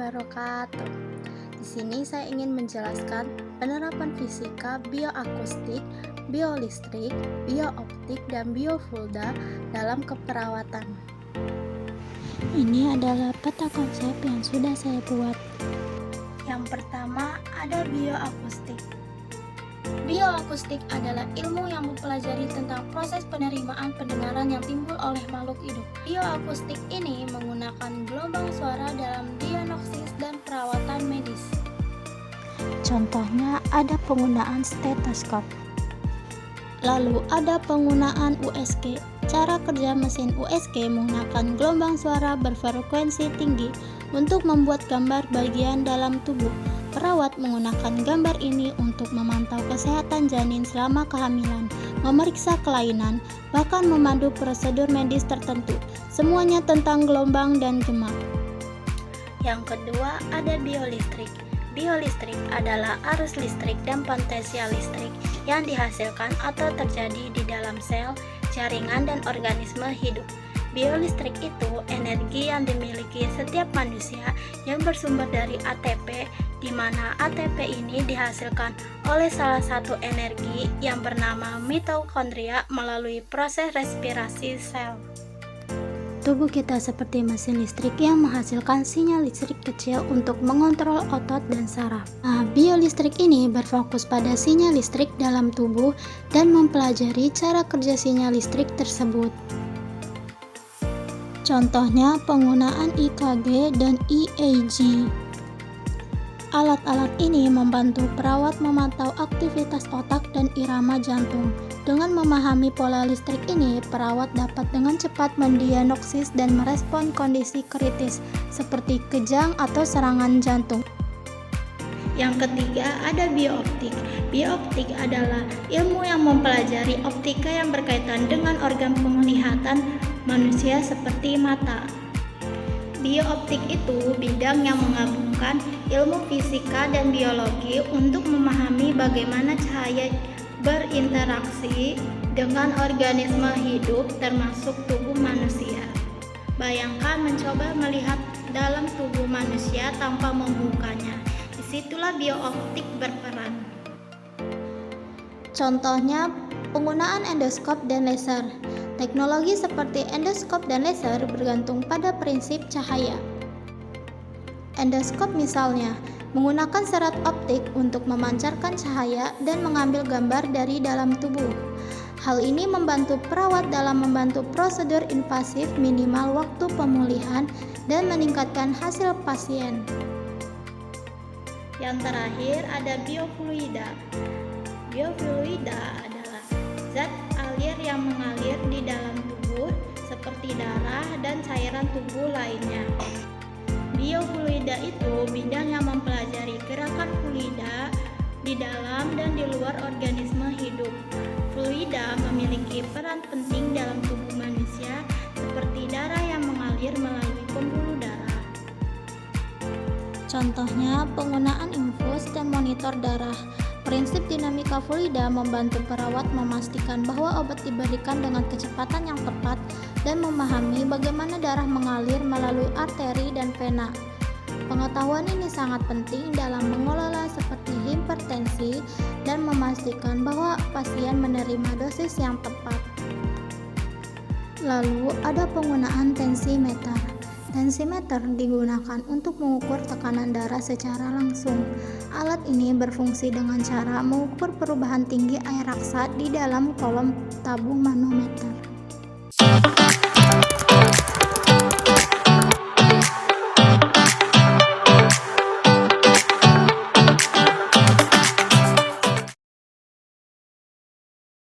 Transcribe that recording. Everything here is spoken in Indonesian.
wabarakatuh. Di sini saya ingin menjelaskan penerapan fisika bioakustik, biolistrik, biooptik, dan biofluida dalam keperawatan. Ini adalah peta konsep yang sudah saya buat. Yang pertama ada bioakustik. Bioakustik adalah ilmu yang mempelajari tentang proses penerimaan pendengaran yang timbul oleh makhluk hidup. Bioakustik ini menggunakan gelombang suara dalam diagnosis dan perawatan medis. Contohnya ada penggunaan stetoskop. Lalu ada penggunaan USG. Cara kerja mesin USG menggunakan gelombang suara berfrekuensi tinggi untuk membuat gambar bagian dalam tubuh. Perawat menggunakan gambar ini untuk memantau kesehatan janin selama kehamilan, memeriksa kelainan, bahkan memandu prosedur medis tertentu. Semuanya tentang gelombang dan gema. Yang kedua ada biolistrik. Biolistrik adalah arus listrik dan potensial listrik yang dihasilkan atau terjadi di dalam sel, jaringan, dan organisme hidup. Biolistrik itu energi yang dimiliki setiap manusia yang bersumber dari ATP, di mana ATP ini dihasilkan oleh salah satu energi yang bernama mitokondria melalui proses respirasi sel. Tubuh kita seperti mesin listrik yang menghasilkan sinyal listrik kecil untuk mengontrol otot dan saraf. Biolistrik ini berfokus pada sinyal listrik dalam tubuh dan mempelajari cara kerja sinyal listrik tersebut. Contohnya penggunaan EKG dan EEG. Alat-alat ini membantu perawat memantau aktivitas otak dan irama jantung. Dengan memahami pola listrik ini, perawat dapat dengan cepat mendiagnosis dan merespon kondisi kritis seperti kejang atau serangan jantung. Yang ketiga ada biooptik. Biooptik adalah ilmu yang mempelajari optika yang berkaitan dengan organ penglihatan manusia seperti mata. Biooptik itu bidang yang menggabungkan ilmu fisika dan biologi untuk memahami bagaimana cahaya berinteraksi dengan organisme hidup termasuk tubuh manusia. Bayangkan mencoba melihat dalam tubuh manusia tanpa membukanya. Disitulah biooptik berperan. Contohnya penggunaan endoskop dan laser. Teknologi seperti endoskop dan laser bergantung pada prinsip cahaya. Endoskop misalnya menggunakan serat optik untuk memancarkan cahaya dan mengambil gambar dari dalam tubuh. Hal ini membantu perawat dalam membantu prosedur invasif minimal waktu pemulihan dan meningkatkan hasil pasien. Yang terakhir ada biofluida. Biofluida adalah zat alir yang mengalir di dalam tubuh seperti darah dan cairan tubuh lainnya. Biofluida itu bidang yang mempelajari gerakan fluida di dalam dan di luar organisme hidup. Fluida memiliki peran penting dalam tubuh manusia seperti darah yang mengalir melalui pembuluh darah. Contohnya penggunaan infus dan monitor darah. Prinsip dinamika fluida membantu perawat memastikan bahwa obat diberikan dengan kecepatan yang tepat dan memahami bagaimana darah mengalir melalui arteri dan vena. Pengetahuan ini sangat penting dalam mengelola seperti hipertensi dan memastikan bahwa pasien menerima dosis yang tepat. Lalu ada penggunaan tensimeter. Tensimeter digunakan untuk mengukur tekanan darah secara langsung. Alat ini berfungsi dengan cara mengukur perubahan tinggi air raksa di dalam kolom tabung manometer.